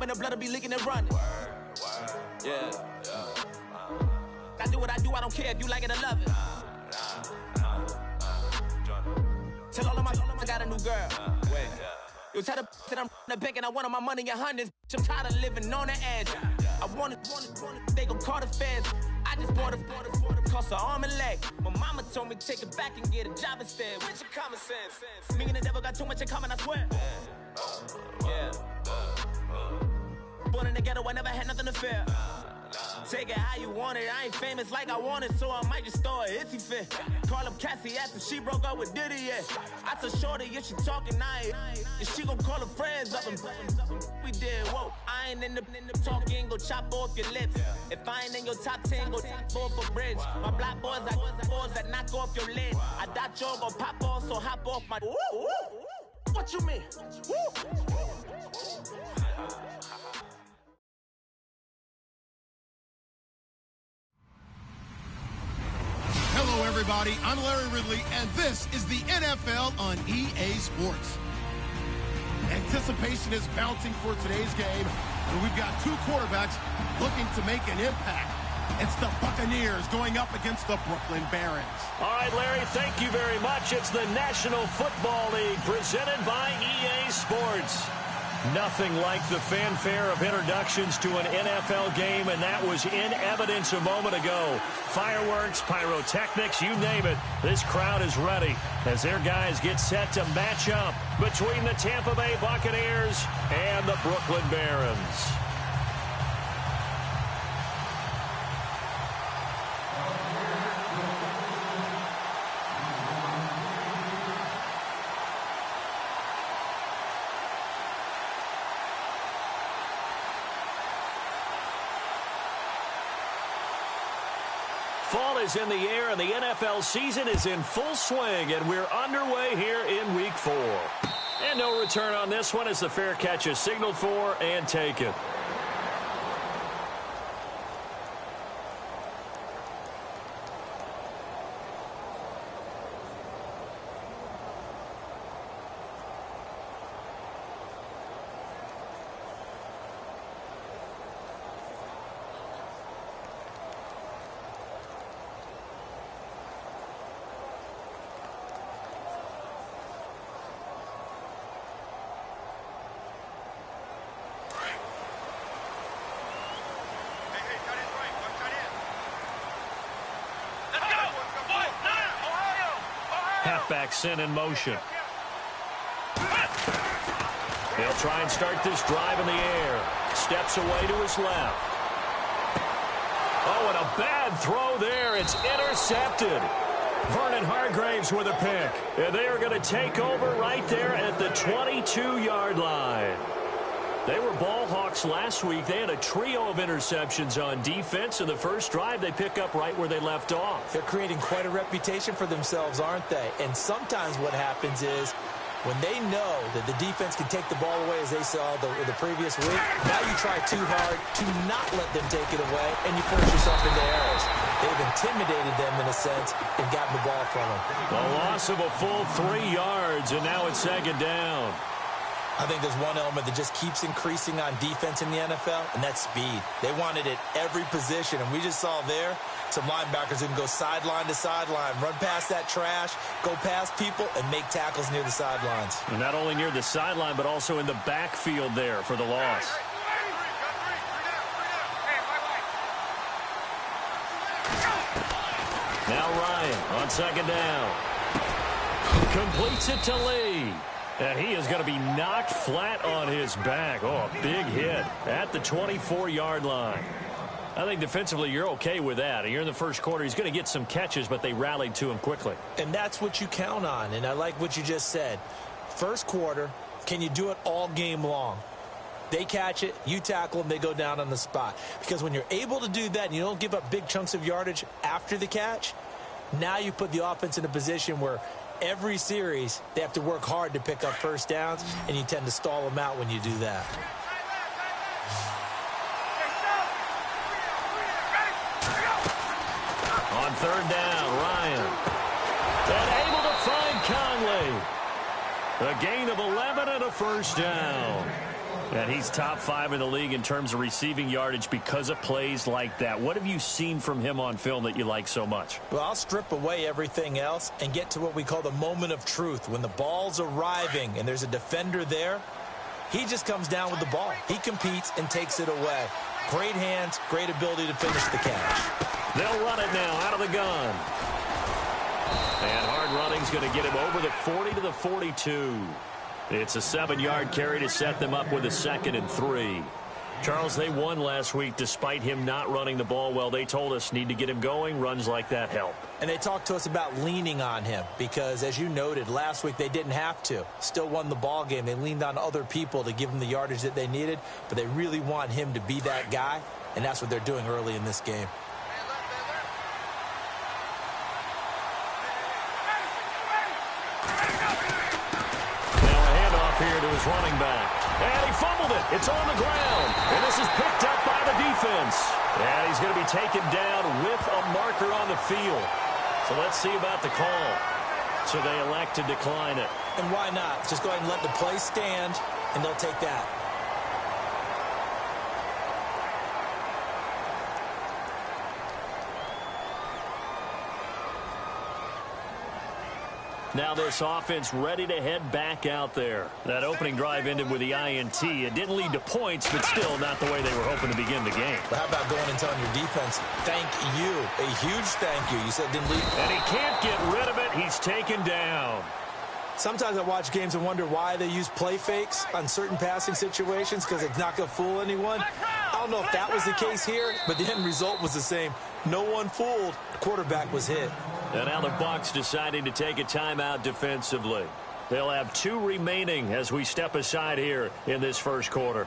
the blood will be leaking and running. Yeah. I do what I do, I don't care if you like it or love it. Tell all of my I got a new girl. Wait. Yo, tell the that I'm the bank and I want my money in hundreds. I'm tired of living on the edge. I want it, they gon' call the feds. I just bought a cost an arm and leg. My mama told me take it back and get a job instead. Where's your common sense? Me and the devil got too much in common, I swear. Yeah. Born in the ghetto, I never had nothing to fear. Take it how you want it. I ain't famous like I want it, so I might just throw a hissy fit. Call up Cassie after she broke up with Diddy, yeah. I told Shorty if she talking, and she gon' call her friends up and we did, whoa. I ain't in the talking, go chop off your lips. If I ain't in your top 10, go top 4 for bridge. My black boys like boys that knock off your lid. I thought y'all gon' pop off, so hop off my. What you mean? Hello, everybody. I'm Larry Ridley, and this is the NFL on EA Sports. Anticipation is bouncing for today's game, and we've got two quarterbacks looking to make an impact. It's the Buccaneers going up against the Brooklyn Barons. All right, Larry, thank you very much. It's the National Football League presented by EA Sports. Nothing like the fanfare of introductions to an NFL game, and that was in evidence a moment ago. Fireworks, pyrotechnics, you name it. This crowd is ready as their guys get set to match up between the Tampa Bay Buccaneers and the Brooklyn Barons. Fall is in the air, and the NFL season is in full swing, and we're underway here in Week 4. And no return on this one as the fair catch is signaled for and taken. Halfback sent in motion. They'll try and start this drive in the air. Steps away to his left. Oh, and a bad throw there. It's intercepted. Vernon Hargreaves with a pick. And they are going to take over right there at the 22-yard line. They were ball hawks last week. They had a trio of interceptions on defense. In the first drive, they pick up right where they left off. They're creating quite a reputation for themselves, aren't they? And sometimes what happens is when they know that the defense can take the ball away, as they saw the previous week, now you try too hard to not let them take it away, and you force yourself into errors. They've intimidated them in a sense and gotten the ball from them. A loss of a full 3 yards, and now it's second down. I think there's one element that just keeps increasing on defense in the NFL, and that's speed. They want it at every position, and we just saw there some linebackers who can go sideline to sideline, run past that trash, go past people, and make tackles near the sidelines. And not only near the sideline, but also in the backfield there for the loss. Now Ryan on second down. Completes it to Lee. And he is going to be knocked flat on his back. Oh, a big hit at the 24-yard line. I think defensively you're okay with that. You're in the first quarter. He's going to get some catches, but they rallied to him quickly. And that's what you count on, and I like what you just said. First quarter, can you do it all game long? They catch it, you tackle them, they go down on the spot. Because when you're able to do that and you don't give up big chunks of yardage after the catch, now you put the offense in a position where every series, they have to work hard to pick up first downs, and you tend to stall them out when you do that. On third down, Ryan. And able to find Conley. A gain of 11 and a first down. And he's top 5 in the league in terms of receiving yardage because of plays like that. What have you seen from him on film that you like so much? Well, I'll strip away everything else and get to what we call the moment of truth. When the ball's arriving and there's a defender there, he just comes down with the ball. He competes and takes it away. Great hands, great ability to finish the catch. They'll run it now out of the gun. And hard running's going to get him over the 40 to the 42. It's a 7-yard carry to set them up with a 2nd and 3. Charles, they won last week despite him not running the ball well. They told us need to get him going. Runs like that help. And they talked to us about leaning on him because, as you noted, last week they didn't have to. Still won the ball game. They leaned on other people to give them the yardage that they needed, but they really want him to be that guy, and that's what they're doing early in this game. Here to his running back. And he fumbled it. It's on the ground. And this is picked up by the defense. And he's going to be taken down with a marker on the field. So let's see about the call. So they elect to decline it. And why not? Just go ahead and let the play stand, and they'll take that. Now this offense ready to head back out there. That opening drive ended with the INT. It didn't lead to points, but still not the way they were hoping to begin the game. But how about going and telling your defense, thank you, a huge thank you. You said didn't lead. And he can't get rid of it. He's taken down. Sometimes I watch games and wonder why they use play fakes on certain passing situations because it's not going to fool anyone. I don't know if that was the case here, but the end result was the same. No one fooled. The quarterback was hit. And now the Bucs deciding to take a timeout defensively. They'll have 2 remaining as we step aside here in this first quarter.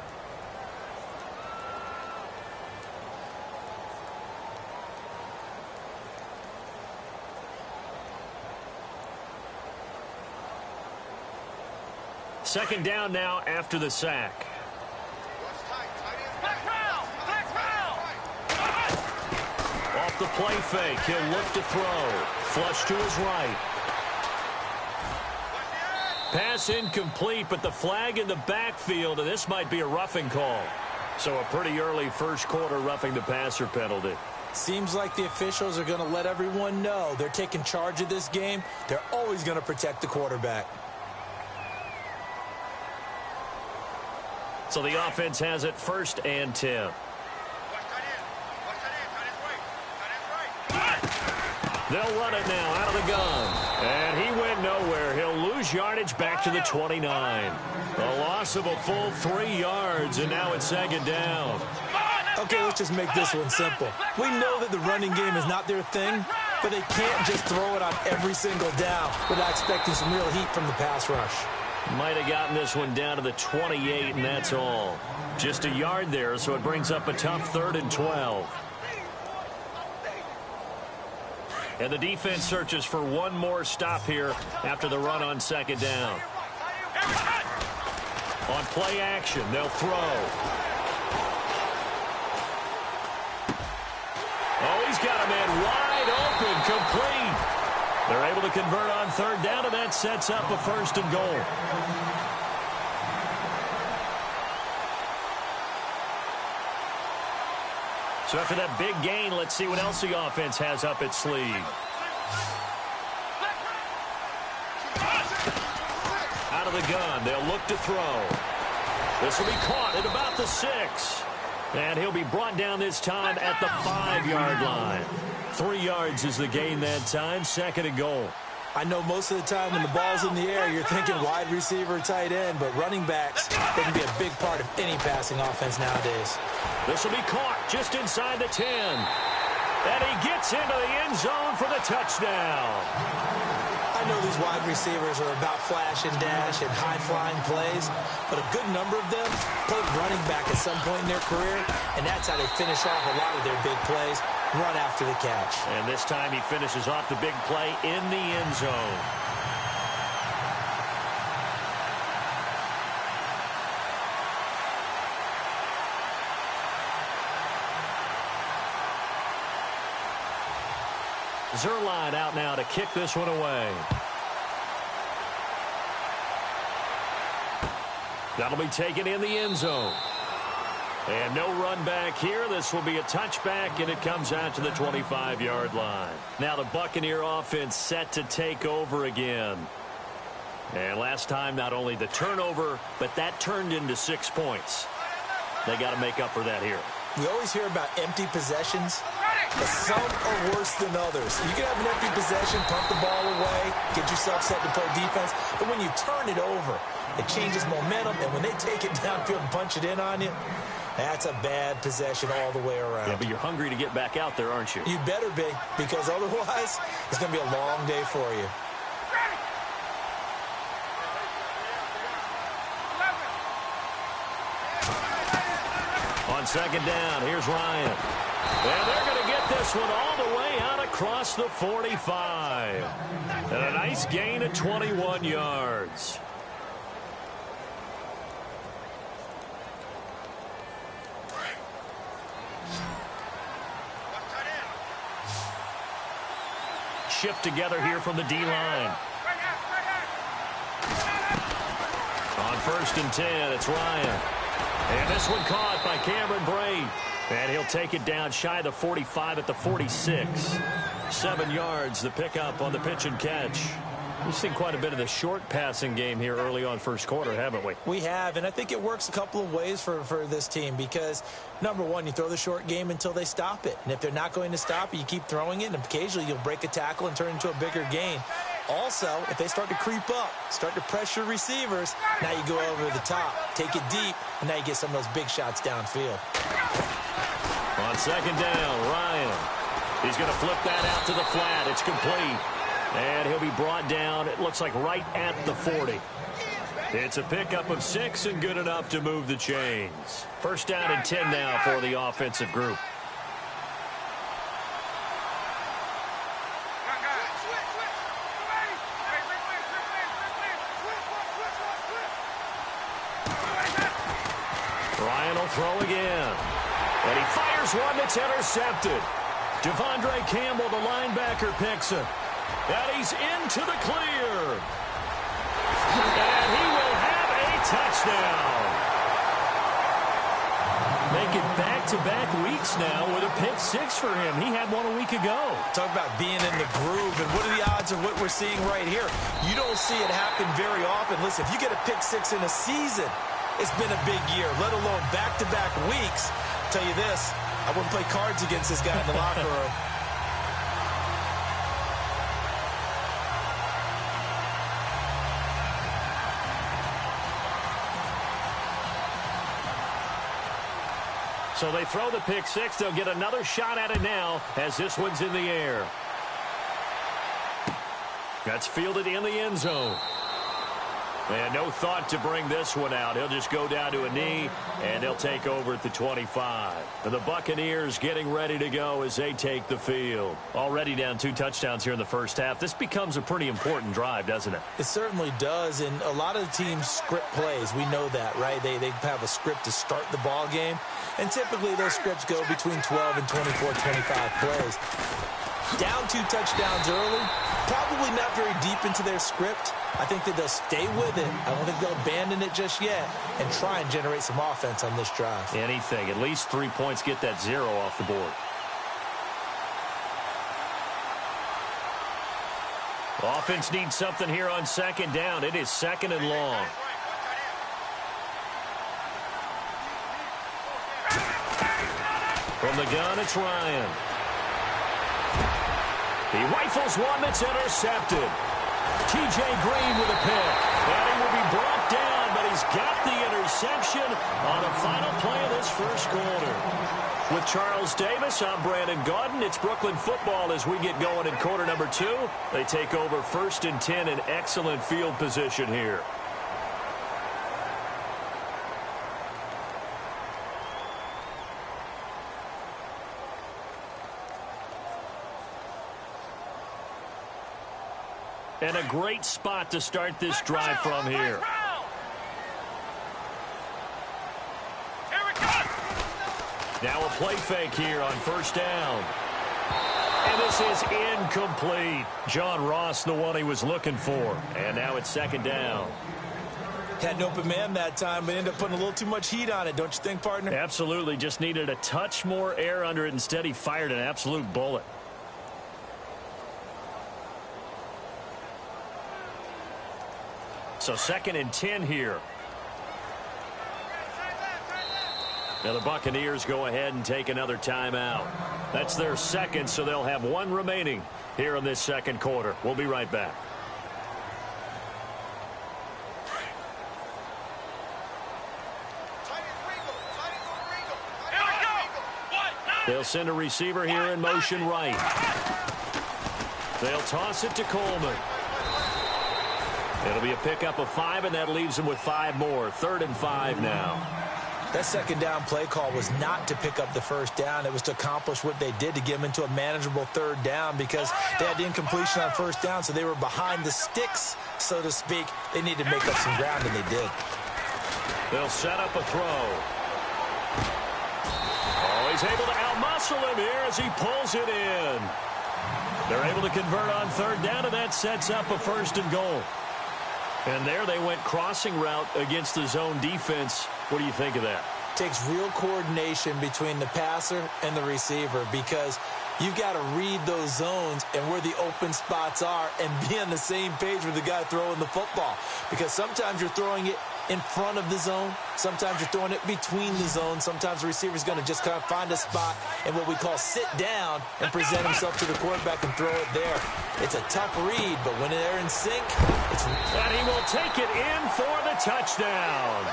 Second down now after the sack. Off the play fake, he'll look to throw. Flush to his right. Pass incomplete, but the flag in the backfield, and this might be a roughing call. So a pretty early first quarter roughing the passer penalty. Seems like the officials are going to let everyone know they're taking charge of this game. They're always going to protect the quarterback. So the offense has it 1st and 10. They'll run it now out of the gun. And he went nowhere. He'll lose yardage back to the 29. A loss of a full 3 yards, and now it's 2nd down. Okay, let's just make this one simple. We know that the running game is not their thing, but they can't just throw it on every single down without expecting some real heat from the pass rush. Might have gotten this one down to the 28, and that's all. Just a yard there, so it brings up a tough 3rd and 12. And the defense searches for one more stop here after the run on 2nd down. On play action, they'll throw. Oh, he's got a man wide open, complete. They're able to convert on 3rd down, and that sets up a 1st and goal. So after that big gain, let's see what else the offense has up its sleeve. Out of the gun, they'll look to throw. This will be caught at about the 6. And he'll be brought down this time at the 5-yard line. 3 yards is the gain that time, 2nd and goal. I know most of the time when the ball's in the air, you're thinking wide receiver, tight end, but running backs, they can be a big part of any passing offense nowadays. This will be caught just inside the 10. And he gets into the end zone for the touchdown. I know these wide receivers are about flash and dash and high-flying plays, but a good number of them played running back at some point in their career, and that's how they finish off a lot of their big plays, run after the catch. And this time he finishes off the big play in the end zone. Zerline out now to kick this one away. That'll be taken in the end zone. And no run back here. This will be a touchback, and it comes out to the 25-yard line. Now the Buccaneer offense set to take over again. And last time, not only the turnover, but that turned into 6 points. They got to make up for that here. We always hear about empty possessions, but some are worse than others. You can have an empty possession, pump the ball away, get yourself set to play defense, but when you turn it over, it changes momentum, and when they take it downfield and punch it in on you, that's a bad possession all the way around. Yeah, but you're hungry to get back out there, aren't you? You better be, because otherwise, it's going to be a long day for you. On second down, here's Ryan. And they're going to get this one all the way out across the 45. And a nice gain of 21 yards. Shift together here from the D-line. On 1st and 10, it's Ryan. And this one caught by Cameron Brate. And he'll take it down shy of the 45 at the 46. 7 yards, the pickup on the pitch and catch. We've seen quite a bit of the short passing game here early on first quarter, haven't we? We have, and I think it works a couple of ways for this team because, number one, you throw the short game until they stop it. And if they're not going to stop it, you keep throwing it, and occasionally you'll break a tackle and turn it into a bigger gain. Also, if they start to creep up, start to pressure receivers, now you go over the top, take it deep, and now you get some of those big shots downfield. On second down, Ryan. He's going to flip that out to the flat. It's complete. And he'll be brought down, it looks like right at the 40. It's a pickup of 6 and good enough to move the chains. 1st down and 10 now for the offensive group. Ryan will throw again. And he fires one that's intercepted. Devondre Campbell, the linebacker, picks it. And he's into the clear. And he will have a touchdown. Making back-to-back weeks now with a pick 6 for him. He had one a week ago. Talk about being in the groove, and what are the odds of what we're seeing right here? You don't see it happen very often. Listen, if you get a pick 6 in a season, it's been a big year, let alone back-to-back weeks. I'll tell you this, I wouldn't play cards against this guy in the locker room. So they throw the pick 6. They'll get another shot at it now as this one's in the air. That's fielded in the end zone. And no thought to bring this one out. He'll just go down to a knee, and they'll take over at the 25. And the Buccaneers getting ready to go as they take the field. Already down 2 touchdowns here in the first half. This becomes a pretty important drive, doesn't it? It certainly does, and a lot of the teams script plays. We know that, right? They have a script to start the ball game, and typically those scripts go between 12 and 24, 25 plays. Down 2 touchdowns early, probably not very deep into their script. I think that they'll stay with it. I don't think they'll abandon it just yet and try and generate some offense on this drive. Anything. At least 3 points, get that 0 off the board. Offense needs something here on second down. It is 2nd and long. From the gun, it's Ryan. He rifles one that's intercepted. T.J. Green with a pick. And he will be brought down, but he's got the interception on the final play of this first quarter. With Charles Davis, I'm Brandon Gaudin. It's Brooklyn football as we get going in quarter number 2. They take over 1st and 10 in excellent field position here. And a great spot to start this drive from here. Now a play fake here on 1st down. And this is incomplete. John Ross, the one he was looking for. And now it's 2nd down. Had an open man that time, but ended up putting a little too much heat on it, don't you think, partner? Absolutely. Just needed a touch more air under it. Instead, he fired an absolute bullet. So 2nd and 10 here. Now the Buccaneers go ahead and take another timeout. That's their second, so they'll have one remaining here in this second quarter. We'll be right back. They'll send a receiver here in motion right. They'll toss it to Coleman. It'll be a pickup of 5, and that leaves them with 5 more. 3rd and 5 now. That second down play call was not to pick up the first down. It was to accomplish what they did, to get them into a manageable 3rd down, because they had the incompletion on first down, so they were behind the sticks, so to speak. They needed to make up some ground, and they did. They'll set up a throw. Oh, he's able to outmuscle him here as he pulls it in. They're able to convert on 3rd down, and that sets up a 1st and goal. And there they went crossing route against the zone defense. What do you think of that? Takes real coordination between the passer and the receiver, because you've got to read those zones and where the open spots are and be on the same page with the guy throwing the football. Because sometimes you're throwing it in front of the zone. Sometimes you're throwing it between the zones. Sometimes the receiver's going to just kind of find a spot and what we call sit down and present himself to the quarterback and throw it there. It's a tough read, but when they're in sync, it's... And he will take it in for the touchdown.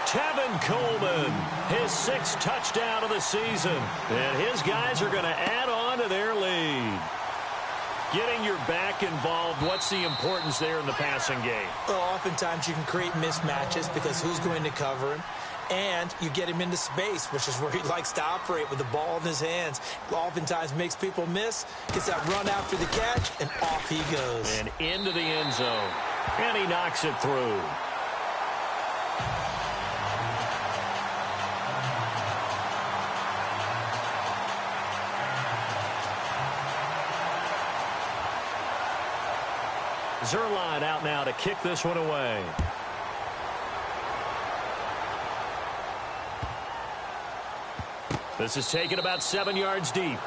Tevin Coleman, his 6th touchdown of the season. And his guys are going to add on to their lead. Getting your back involved, what's the importance there in the passing game? Well, oftentimes you can create mismatches because who's going to cover him? And you get him into space, which is where he likes to operate with the ball in his hands. Oftentimes makes people miss, gets that run after the catch, and off he goes. And into the end zone. And he knocks it through. Zerline out now to kick this one away. This is taken about 7 yards deep.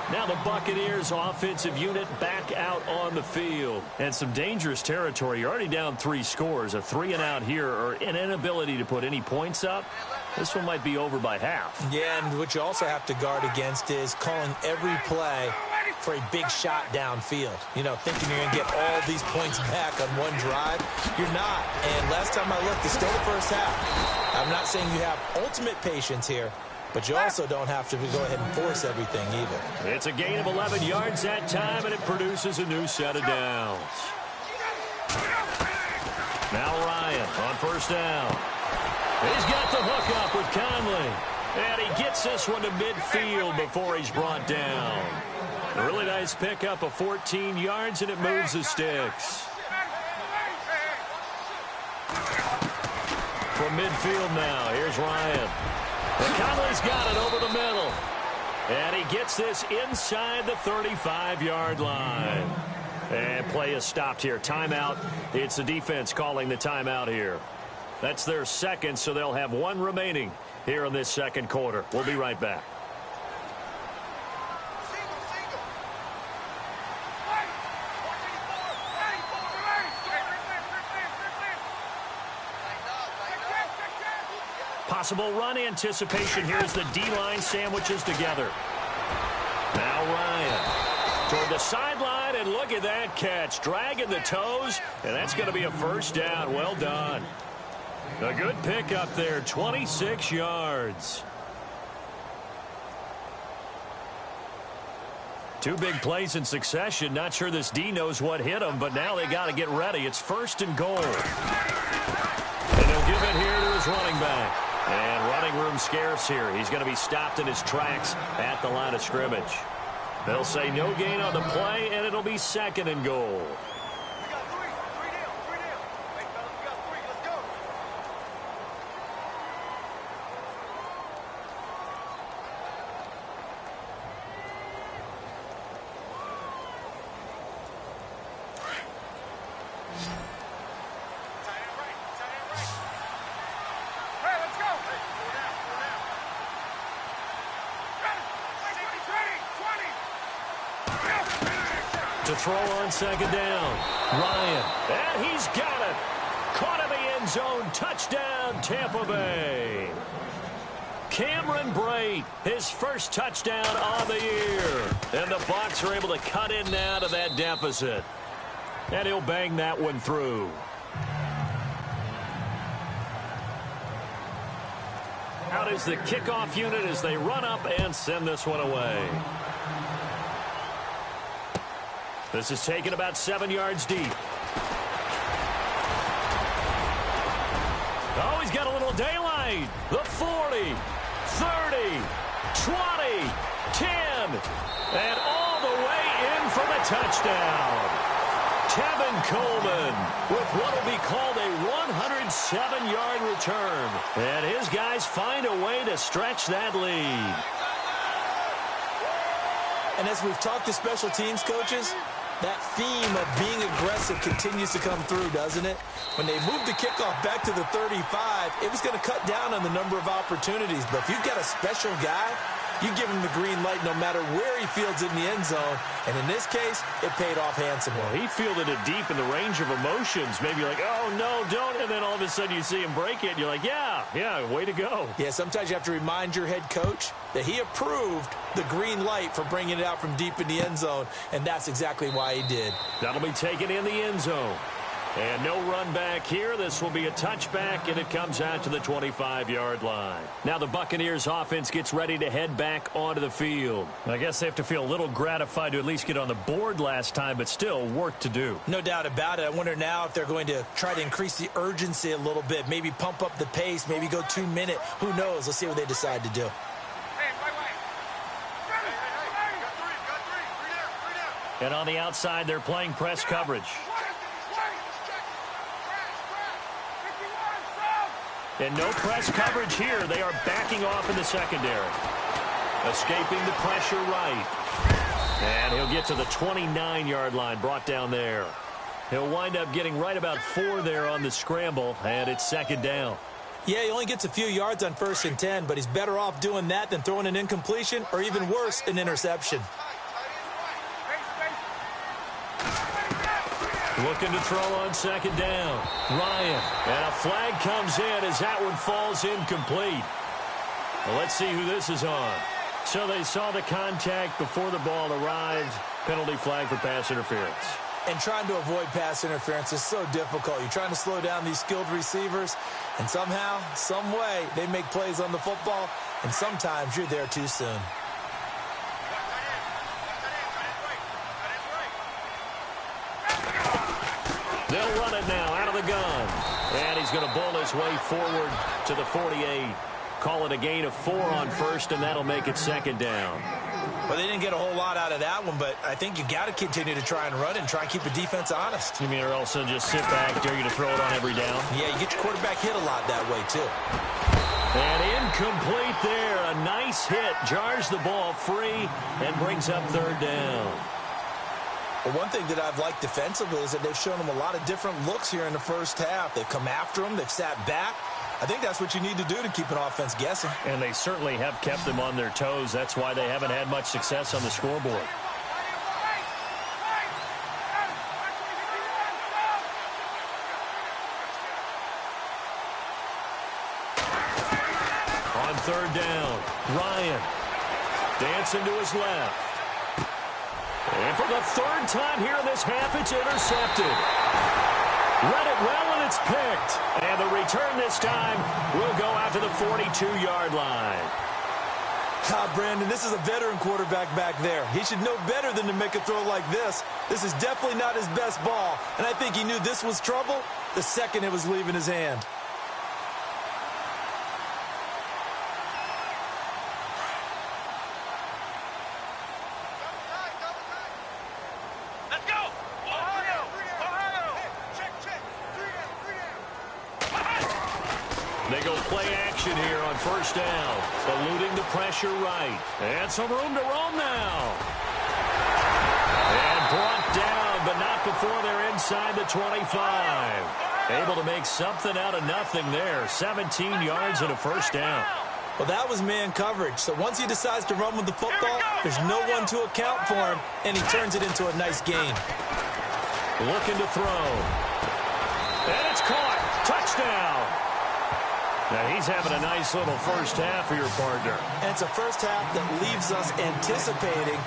Now the Buccaneers offensive unit back out on the field. And some dangerous territory. You're already down 3 scores. A 3-and-out here, or an inability to put any points up. This one might be over by half. Yeah, and what you also have to guard against is calling every play for a big shot downfield. You know, thinking you're going to get all these points back on one drive. You're not. And last time I looked, it's still the first half. I'm not saying you have ultimate patience here, but you also don't have to go ahead and force everything either. It's a gain of 11 yards that time, and it produces a new set of downs. Now Ryan on first down. He's got the hook up with Conley. And he gets this one to midfield before he's brought down. A really nice pickup of 14 yards, and it moves the sticks. From midfield now, here's Ryan. And Conley's got it over the middle. And he gets this inside the 35-yard line. And play is stopped here. Timeout. It's the defense calling the timeout here. That's their second, so they'll have one remaining here in this second quarter. We'll be right back. Possible run anticipation here as the D-line sandwiches together. Now Ryan toward the sideline, and look at that catch. Dragging the toes, and that's going to be a first down. Well done. A good pickup there, 26 yards. 2 big plays in succession. Not sure this D knows what hit him, but now they got to get ready. It's 1st and goal. And he'll give it here to his running back. And running room scarce here. He's going to be stopped in his tracks at the line of scrimmage. They'll say no gain on the play, and it'll be 2nd and goal. To throw on second down. Ryan. And he's got it. Caught in the end zone. Touchdown, Tampa Bay. Cameron Brate, his first touchdown on the year. And the Bucs are able to cut in now to that deficit. And he'll bang that one through. Out is the kickoff unit as they run up and send this one away. This is taken about 7 yards deep. Oh, he's got a little daylight. The 40, 30, 20, 10, and all the way in for the touchdown. Tevin Coleman with what will be called a 107-yard return. And his guys find a way to stretch that lead. And as we've talked to special teams coaches, that theme of being aggressive continues to come through, doesn't it? When they moved the kickoff back to the 35, it was going to cut down on the number of opportunities. But if you've got a special guy, you give him the green light no matter where he fields in the end zone. And in this case, it paid off handsomely. Well, he fielded it deep in the range of emotions. Maybe you're like, oh, no, don't. And then all of a sudden you see him break it. And you're like, yeah, way to go. Yeah, sometimes you have to remind your head coach that he approved the green light for bringing it out from deep in the end zone. And that's exactly why he did. That'll be taken in the end zone. And no run back here. This will be a touchback, and it comes out to the 25-yard line. Now the Buccaneers offense gets ready to head back onto the field. I guess they have to feel a little gratified to at least get on the board last time, but still work to do. No doubt about it. I wonder now if they're going to try to increase the urgency a little bit, maybe pump up the pace, maybe go 2 minute. Who knows? Let's see what they decide to do. And on the outside, they're playing press coverage. And no press coverage here. They are backing off in the secondary. Escaping the pressure right. And he'll get to the 29-yard line, brought down there. He'll wind up getting right about 4 there on the scramble, and it's second down. Yeah, he only gets a few yards on 1st and 10, but he's better off doing that than throwing an incompletion or even worse, an interception. Looking to throw on second down. Ryan. And a flag comes in as that one falls incomplete. Well, let's see who this is on. So they saw the contact before the ball arrived. Penalty flag for pass interference. And trying to avoid pass interference is so difficult. You're trying to slow down these skilled receivers, and somehow, some way, they make plays on the football, and sometimes you're there too soon. They'll run it now out of the gun. And he's going to bowl his way forward to the 48. Call it a gain of 4 on 1st, and that'll make it second down. Well, they didn't get a whole lot out of that one, but I think you got to continue to try and run and try and keep the defense honest. You mean or also just sit back, dare you to throw it on every down? Yeah, you get your quarterback hit a lot that way, too. And incomplete there. A nice hit. Jars the ball free and brings up 3rd down. Well, one thing that I've liked defensively is that they've shown them a lot of different looks here in the first half. They've come after them. They've sat back. I think that's what you need to do to keep an offense guessing. And they certainly have kept them on their toes. That's why they haven't had much success on the scoreboard. On 3rd down, Ryan dancing to his left. And for the 3rd time here in this half, it's intercepted. Read it well, and it's picked. And the return this time will go out to the 42-yard line. Brandon, this is a veteran quarterback back there. He should know better than to make a throw like this. This is definitely not his best ball, and I think he knew this was trouble the second it was leaving his hand. They go play action here on 1st down. Eluding the pressure right. And some room to roam now. And brought down, but not before they're inside the 25. Able to make something out of nothing there. 17 yards and a 1st down. Well, that was man coverage. So once he decides to run with the football, there's no one to account for him, and he turns it into a nice gain. Looking to throw. And it's caught. Touchdown. Now, he's having a nice little first half for your partner. And it's a first half that leaves us anticipating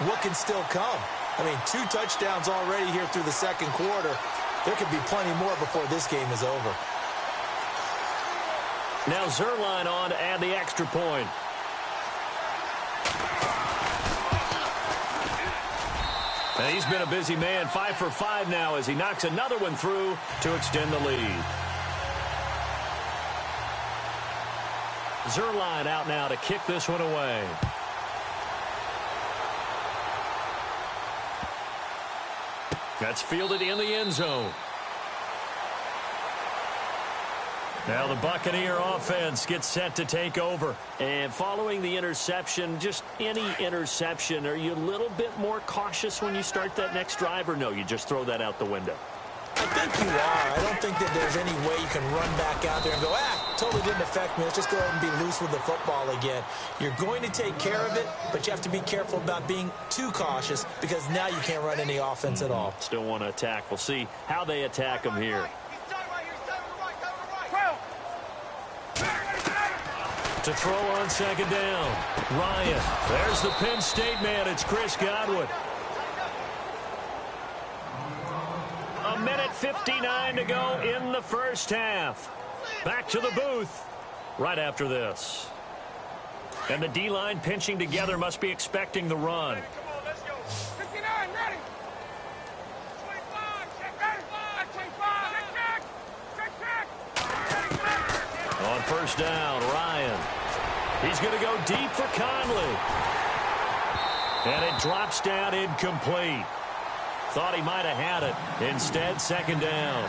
what can still come. I mean, 2 touchdowns already here through the second quarter. There could be plenty more before this game is over. Now Zerline on to add the extra point. And he's been a busy man, 5 for 5 now as he knocks another one through to extend the lead. Zerline out now to kick this one away. That's fielded in the end zone. Now the Buccaneer offense gets set to take over. And following the interception, just any interception, are you a little bit more cautious when you start that next drive, or no, you just throw that out the window? I think you are. I don't think that there's any way you can run back out there and go, totally didn't affect me. Let's just go ahead and be loose with the football again. You're going to take care of it, but you have to be careful about being too cautious because now you can't run any offense at all. Still want to attack. We'll see how they attack them here. To throw on second down. Ryan. There's the Penn State man. It's Chris Godwin. 1:59 to go in the first half. Back to the booth right after this. And the D-line pinching together must be expecting the run. Come on, let's go. 59, ready. 25, check, ready. 25, check. On first down, Ryan. He's going to go deep for Conley. And it drops down incomplete. Thought he might have had it. Instead, second down.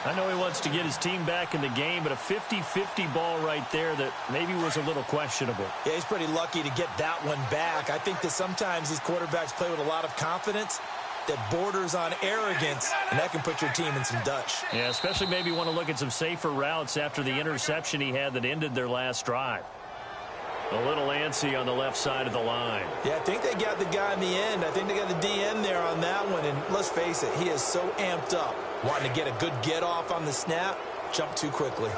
I know he wants to get his team back in the game, but a 50-50 ball right there that maybe was a little questionable. Yeah, he's pretty lucky to get that one back. I think that sometimes these quarterbacks play with a lot of confidence that borders on arrogance, and that can put your team in some Dutch. Yeah, especially maybe want to look at some safer routes after the interception he had that ended their last drive. A little antsy on the left side of the line. Yeah, I think they got the guy in the end. I think they got the DN there on that one. And let's face it, he is so amped up, wanting to get a good get off on the snap, jump too quickly.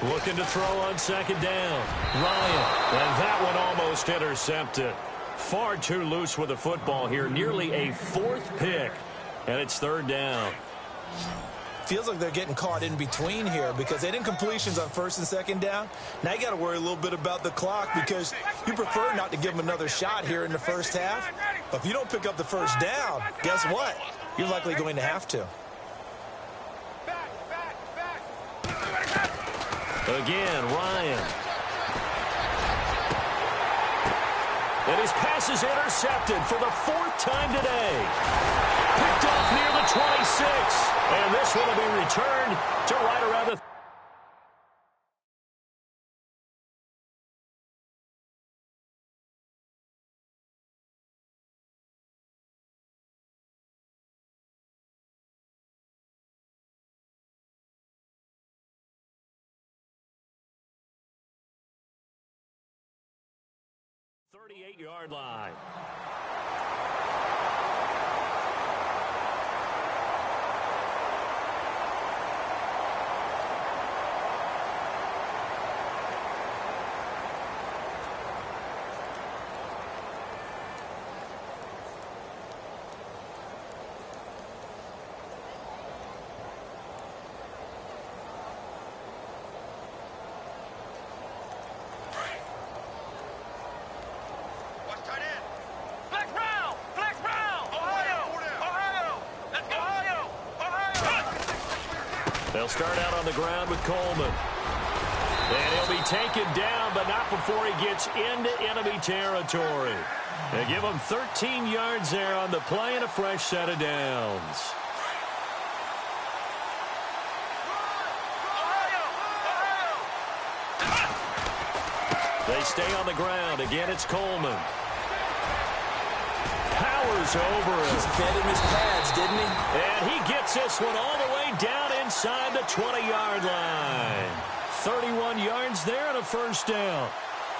Looking to throw on second down. Ryan, and that one almost intercepted. Far too loose with the football here. Nearly a 4th pick. And it's third down. Feels like they're getting caught in between here because they didn't completions on first and second down. Now you got to worry a little bit about the clock because you prefer not to give them another shot here in the first half. But if you don't pick up the first down, guess what? You're likely going to have to. Again, Ryan. And his pass is intercepted for the 4th time today. Picked off near the 26. And this one will be returned to right around the 38-yard line. They'll start out on the ground with Coleman. And he'll be taken down, but not before he gets into enemy territory. They give him 13 yards there on the play and a fresh set of downs. They stay on the ground. Again, it's Coleman. towers over him. He's fed him his pads, didn't he? And he gets this one all the way down inside the 20-yard line. 31 yards there and a first down.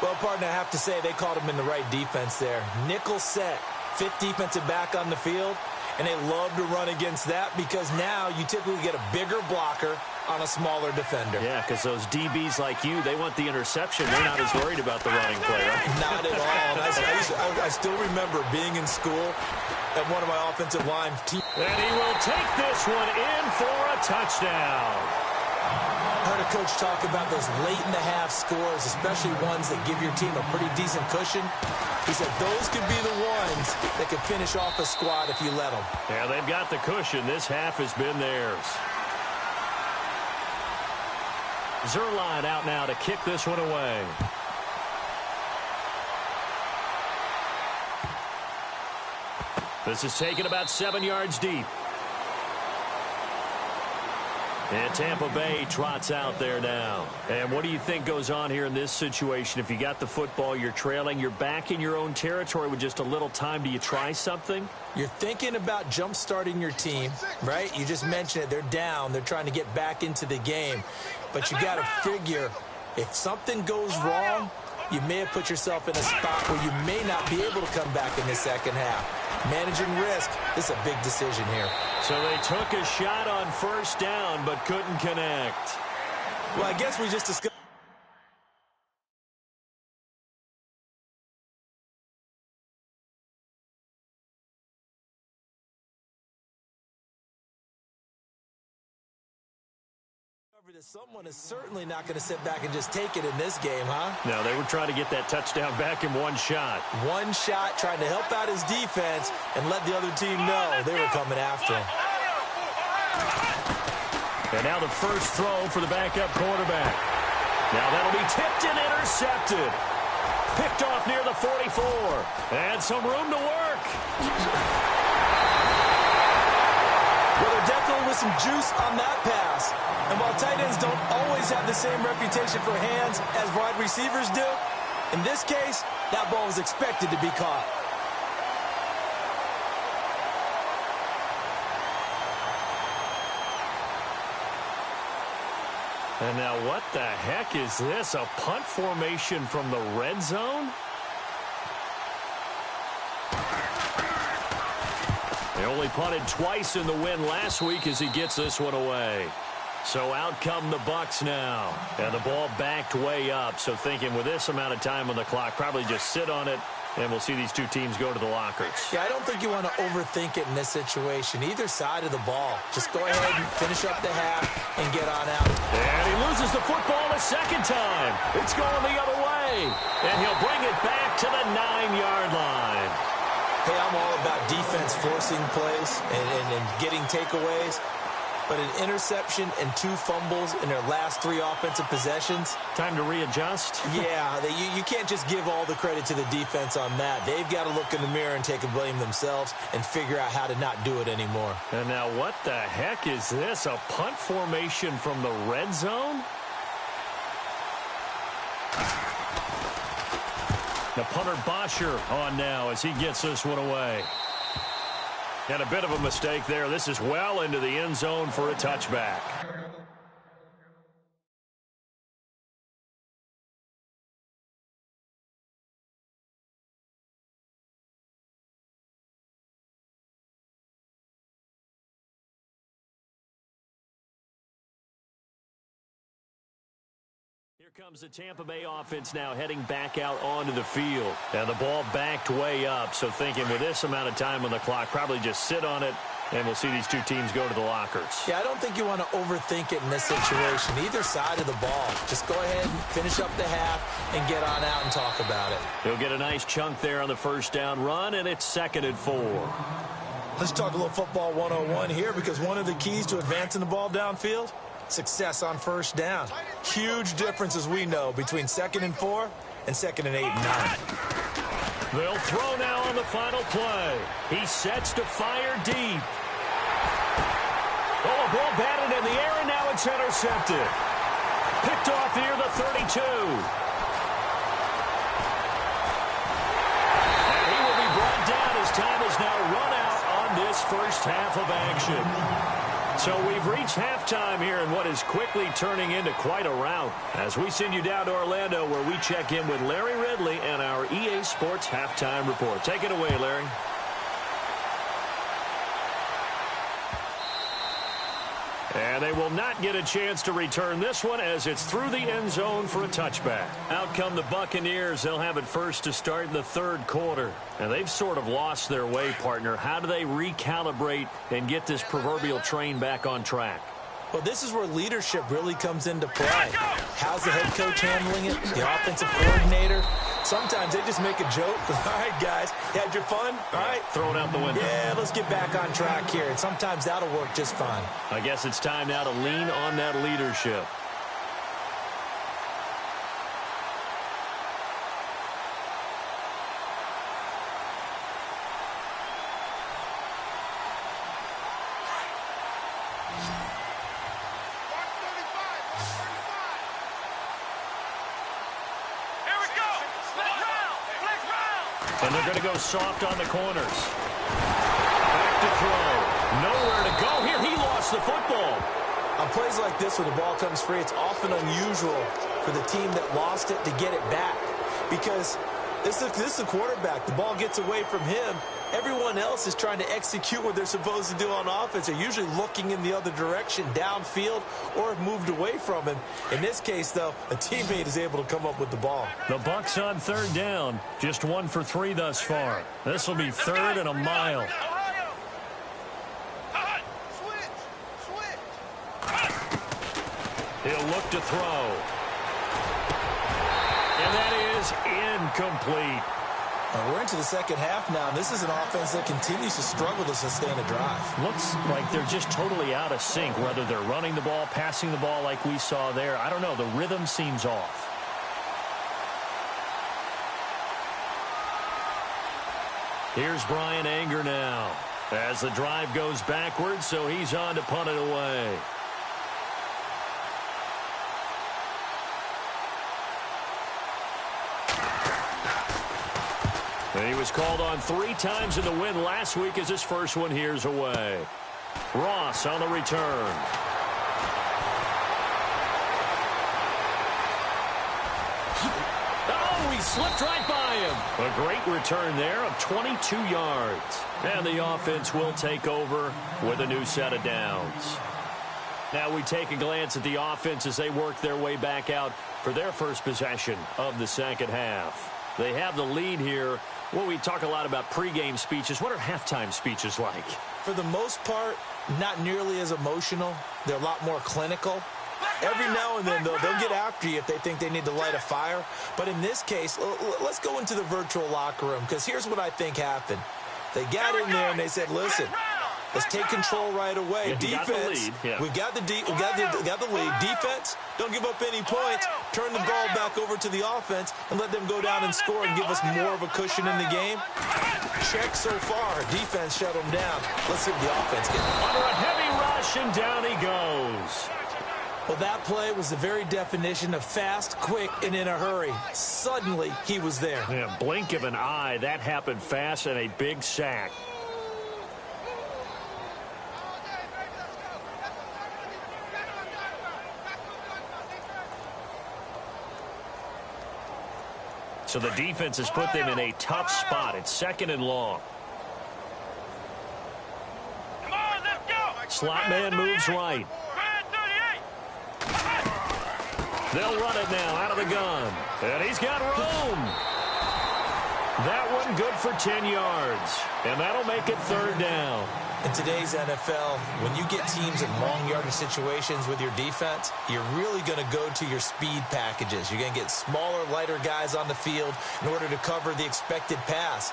Well, partner, I have to say they called him in the right defense there. Nickel set, fifth defensive back on the field, and they love to run against that because now you typically get a bigger blocker on a smaller defender. Yeah, because those DBs like you, they want the interception. They're not as worried about the running play, right? Not at all. I still remember being in school at one of my offensive line teams. And he will take this one in for a touchdown. I heard a coach talk about those late-in-the-half scores, especially ones that give your team a pretty decent cushion. He said those could be the ones that could finish off a squad if you let them. Yeah, they've got the cushion. This half has been theirs. Zerline out now to kick this one away. This is taken about 7 yards deep. And Tampa Bay trots out there now. And what do you think goes on here in this situation? If you got the football, you're trailing, you're back in your own territory with just a little time. Do you try something? You're thinking about jump-starting your team, right? You just mentioned it. They're down. They're trying to get back into the game. But you got to figure if something goes wrong, you may have put yourself in a spot where you may not be able to come back in the second half. Managing risk, this is a big decision here. So they took a shot on first down but couldn't connect. Well, I guess we just discussed. That someone is certainly not going to sit back and just take it in this game, huh? No, they were trying to get that touchdown back in one shot. One shot, trying to help out his defense and let the other team know they were coming after him. And now the first throw for the backup quarterback. Now that'll be tipped and intercepted. Picked off near the 44. And some room to work. Well, there definitely was some juice on that pass. And while tight ends don't always have the same reputation for hands as wide receivers do, in this case, that ball was expected to be caught. And now what the heck is this? A punt formation from the red zone? They only punted twice in the win last week as he gets this one away. So out come the Bucs now. And the ball backed way up. So thinking with this amount of time on the clock, probably just sit on it, and we'll see these two teams go to the lockers. Yeah, I don't think you want to overthink it in this situation. Either side of the ball. Just go ahead and finish up the half and get on out. And he loses the football a second time. It's going the other way. And he'll bring it back to the 9-yard line. Hey, I'm all about defense forcing plays and getting takeaways. But an interception and 2 fumbles in their last 3 offensive possessions. Time to readjust? Yeah, you can't just give all the credit to the defense on that. They've got to look in the mirror and take a blame themselves and figure out how to not do it anymore. And now what the heck is this? A punt formation from the red zone? The punter Bosher on now as he gets this one away. And a bit of a mistake there. This is well into the end zone for a touchback. Here comes the Tampa Bay offense now heading back out onto the field. And the ball backed way up. So thinking with this amount of time on the clock, probably just sit on it, and we'll see these two teams go to the lockers. Yeah, I don't think you want to overthink it in this situation. Either side of the ball. Just go ahead and finish up the half and get on out and talk about it. He'll get a nice chunk there on the first down run, and it's 2nd and 4. Let's talk a little football 101 here, because one of the keys to advancing the ball downfield, success on first down. Huge difference, as we know, between 2nd and 4 and 2nd and 8 and 9. They'll throw now on the final play. He sets to fire deep. Oh, a ball batted in the air, and now it's intercepted. Picked off near the 32. And he will be brought down as time is now this first half of action. So we've reached halftime here in what is quickly turning into quite a rout as we send you down to Orlando where we check in with Larry Ridley and our EA Sports Halftime Report. Take it away, Larry. And they will not get a chance to return this one as it's through the end zone for a touchback. Out come the Buccaneers. They'll have it first to start in the third quarter. And they've sort of lost their way, partner. How do they recalibrate and get this proverbial train back on track? Well, this is where leadership really comes into play. How's the head coach handling it? The offensive coordinator? Sometimes they just make a joke. All right, guys, you had your fun? All right. Throw it out the window. Yeah, let's get back on track here. And sometimes that'll work just fine. I guess it's time now to lean on that leadership. And they're going to go soft on the corners. Back to throw. Nowhere to go here. He lost the football. On plays like this where the ball comes free, it's often unusual for the team that lost it to get it back. Because this is the quarterback. The ball gets away from him. Everyone else is trying to execute what they're supposed to do on offense. They're usually looking in the other direction, downfield, or have moved away from him. In this case, though, a teammate is able to come up with the ball. The Bucs on third down. Just 1 for 3 thus far. This will be third and a mile. He'll look to throw. And that is incomplete. We're into the second half now, and this is an offense that continues to struggle to sustain a drive. Looks like they're just totally out of sync, whether they're running the ball, passing the ball like we saw there. I don't know. The rhythm seems off. Here's Brian Anger now as the drive goes backwards, so he's on to punt it away. And he was called on 3 times in the win last week as his first one here's away. Ross on the return. Oh, he slipped right by him. A great return there of 22 yards. And the offense will take over with a new set of downs. Now we take a glance at the offense as they work their way back out for their first possession of the second half. They have the lead here. Well, we talk a lot about pregame speeches. What are halftime speeches like? For the most part, not nearly as emotional. They're a lot more clinical. Every now and then, though, they'll get after you if they think they need to light a fire. But in this case, let's go into the virtual locker room, because here's what I think happened. They got in there and they said, listen, let's take control right away. Yeah, defense, we've got the lead. Defense, don't give up any points. Turn the ball back over to the offense and let them go down and score and give us more of a cushion in the game. Check so far. Defense shut them down. Let's see what the offense gets. Under a heavy rush, and down he goes. Well, that play was the very definition of fast, quick, and in a hurry. Suddenly, he was there. Yeah, blink of an eye. That happened fast and a big sack. So the defense has put them in a tough spot. It's second and long. Come on, let's go. Slot man moves right. They'll run it now out of the gun. And he's got room. That one good for 10 yards. And that'll make it third down. In today's NFL, when you get teams in long yardage situations with your defense, you're really going to go to your speed packages. You're going to get smaller, lighter guys on the field in order to cover the expected pass.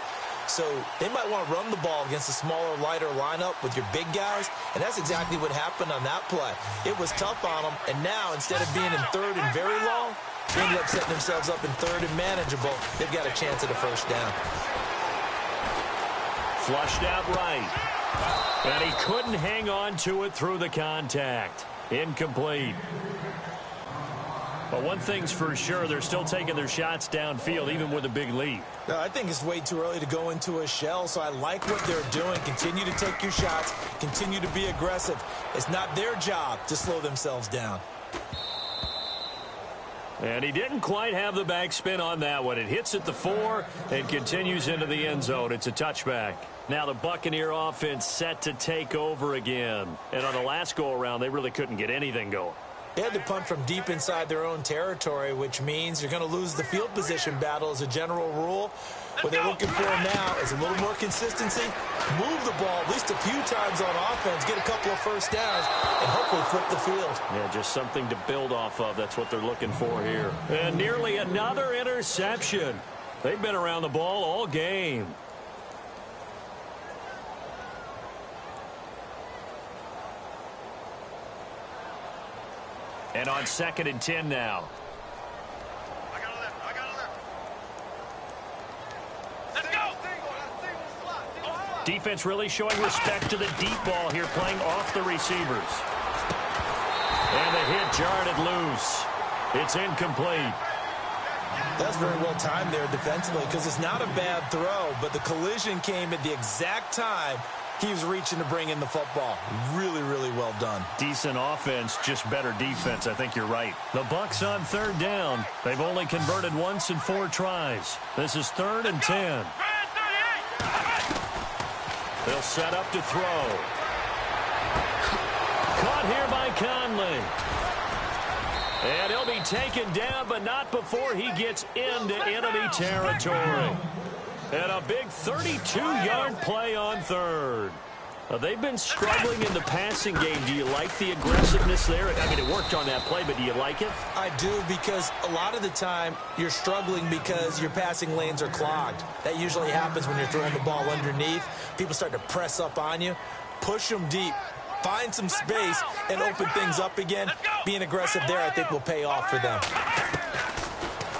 So they might want to run the ball against a smaller, lighter lineup with your big guys, and that's exactly what happened on that play. It was tough on them, and now instead of being in third and very long, they ended up setting themselves up in third and manageable. They've got a chance at a first down. Flushed out right. And he couldn't hang on to it through the contact. Incomplete. But one thing's for sure, they're still taking their shots downfield, even with a big lead. I think it's way too early to go into a shell, so I like what they're doing. Continue to take your shots. Continue to be aggressive. It's not their job to slow themselves down. And he didn't quite have the backspin on that one. It hits at the 4 and continues into the end zone. It's a touchback. Now the Buccaneer offense set to take over again. And on the last go-around, they really couldn't get anything going. They had to punt from deep inside their own territory, which means you're going to lose the field position battle as a general rule. What they're looking for now is a little more consistency, move the ball at least a few times on offense, get a couple of first downs, and hopefully flip the field. Yeah, just something to build off of. That's what they're looking for here. And nearly another interception. They've been around the ball all game. And on 2nd and 10 now. I got a left. Let's go. Defense really showing respect to the deep ball here, playing off the receivers. And the hit jarred loose. It's incomplete. That's very well timed there defensively because it's not a bad throw, but the collision came at the exact time he was reaching to bring in the football. Really, really well done. Decent offense, just better defense. I think you're right. The Bucs on 3rd down. They've only converted once in 4 tries. This is 3rd and 10. They'll set up to throw. Caught here by Conley. And he'll be taken down, but not before he gets into enemy territory. And a big 32-yard play on 3rd. They've been struggling in the passing game. Do you like the aggressiveness there? I mean, it worked on that play, but do you like it? I do, because a lot of the time you're struggling because your passing lanes are clogged. That usually happens when you're throwing the ball underneath. People start to press up on you. Push them deep. Find some space and open things up again. Being aggressive there, I think, will pay off for them.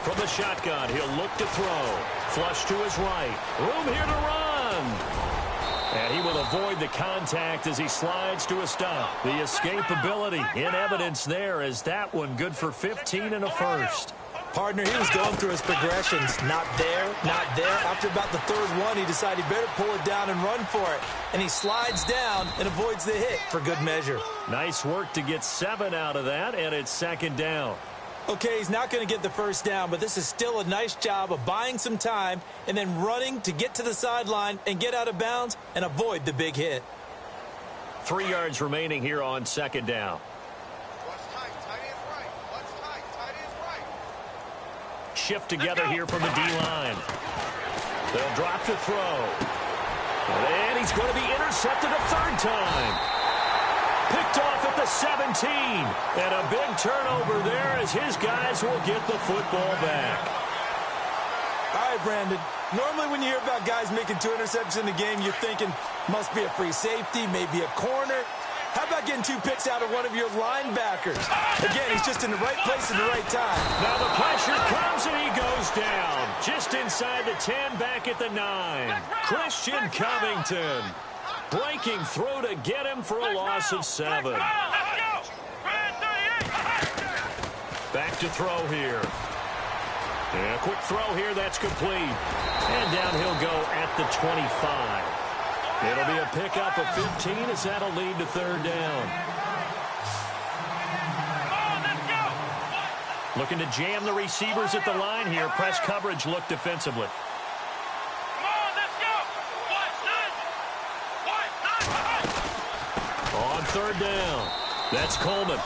From the shotgun, he'll look to throw. Flush to his right. Room here to run. And he will avoid the contact as he slides to a stop. The escapability in evidence there as that one good for 15 and a first. Partner, he was going through his progressions. Not there, not there. After about the 3rd one, he decided he better pull it down and run for it. And he slides down and avoids the hit for good measure. Nice work to get 7 out of that, and it's 2nd down. Okay, he's not going to get the first down, but this is still a nice job of buying some time and then running to get to the sideline and get out of bounds and avoid the big hit. 3 yards remaining here on 2nd down. Shift together here from the D-line. They'll drop to throw. And he's going to be intercepted a 3rd time. Picked off at the 17. And a big turnover there as his guys will get the football back. All right, Brandon. Normally when you hear about guys making 2 interceptions in a game, you're thinking must be a free safety, maybe a corner. How about getting 2 picks out of one of your linebackers? Again, he's just in the right place at the right time. Now the pressure comes and he goes down. Just inside the 10, back at the 9. Christian Covington breaking through to get him for a loss of 7. Back to throw here. And a quick throw here, that's complete. And down he'll go at the 25. It'll be a pickup of 15 as that'll lead to 3rd down. Looking to jam the receivers at the line here. Press coverage look defensively. On 3rd down, that's Coleman.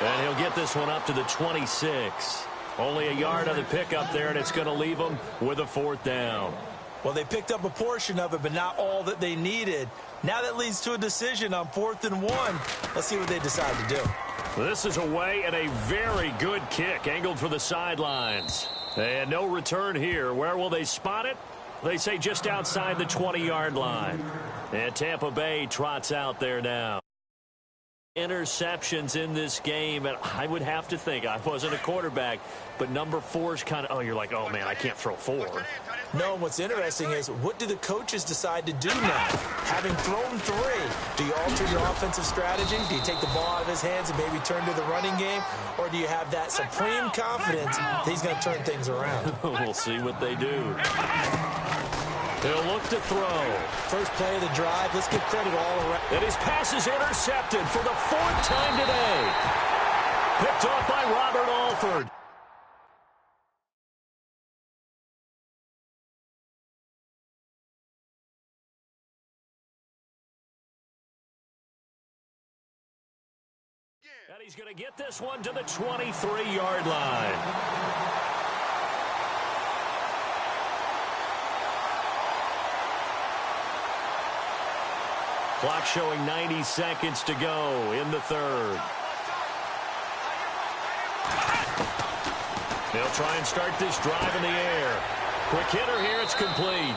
And he'll get this one up to the 26. Only a yard on the pickup there, and it's going to leave them with a 4th down. Well, they picked up a portion of it, but not all that they needed. Now that leads to a decision on 4th and 1. Let's see what they decide to do. This is away and a very good kick angled for the sidelines. And no return here. Where will they spot it? They say just outside the 20-yard line. And Tampa Bay trots out there now. Interceptions in this game, and I would have to think, I wasn't a quarterback, but number 4 is kind of, oh, you're like, oh, man, I can't throw 4. No, what's interesting is, what do the coaches decide to do now? Having thrown 3, do you alter your offensive strategy? Do you take the ball out of his hands and maybe turn to the running game? Or do you have that supreme confidence that he's going to turn things around? We'll see what they do. He'll look to throw. First play of the drive, let's give credit all around. And his pass is intercepted for the 4th time today. Picked off by Robert Alford. And he's going to get this one to the 23-yard line. Clock showing 90 seconds to go in the 3rd. They'll try and start this drive in the air. Quick hitter here, it's complete.